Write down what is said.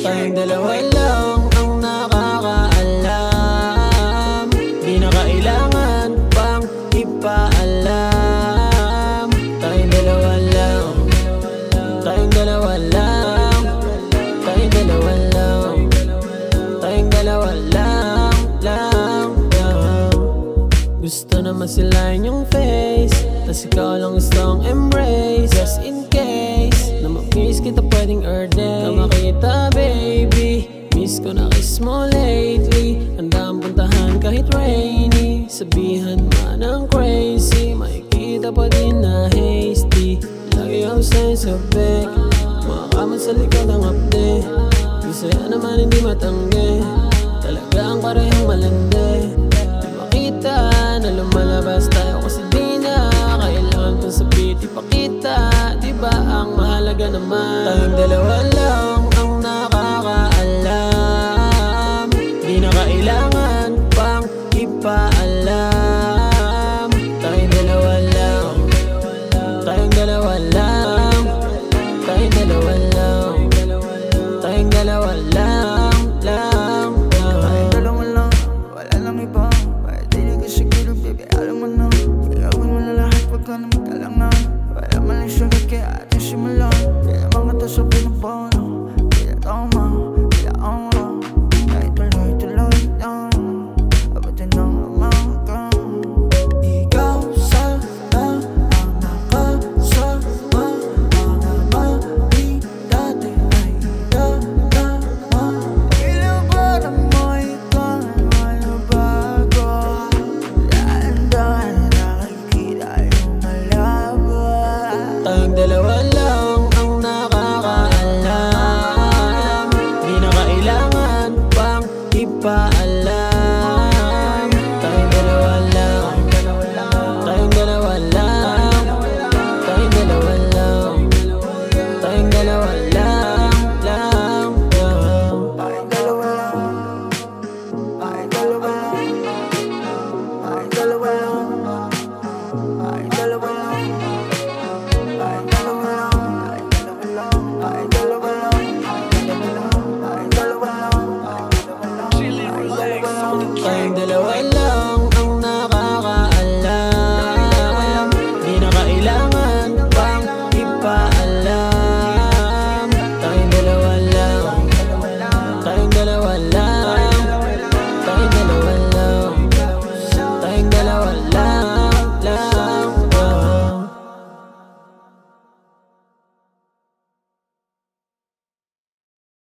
Tayong dalawa lang ang nakakaalam, di na kailangan pang ipaalam. Tayong dalawa lang, tayong dalawa lang, tayong dalawa lang, tayong dalawa lang, lang. Gusto na masilayan yung face, tas ikaw lang gustong embrace. Just in case na ma-miss kita pwedeng urgent na makita baby. Miss ko na kiss mo lately. Handang puntahan kahit rainy. Sabihan man ang crazy, makikita pa din na hasty. Lagi ako sa'yo sa back, makakaman sa likod ang update. Di saya naman hindi matanggi, talaga ang parehong malandi. Di makita na lumalabas tayo kasi di na kailangan kong sabihin ipakita. Di ba ang mahalaga naman tayong dalawa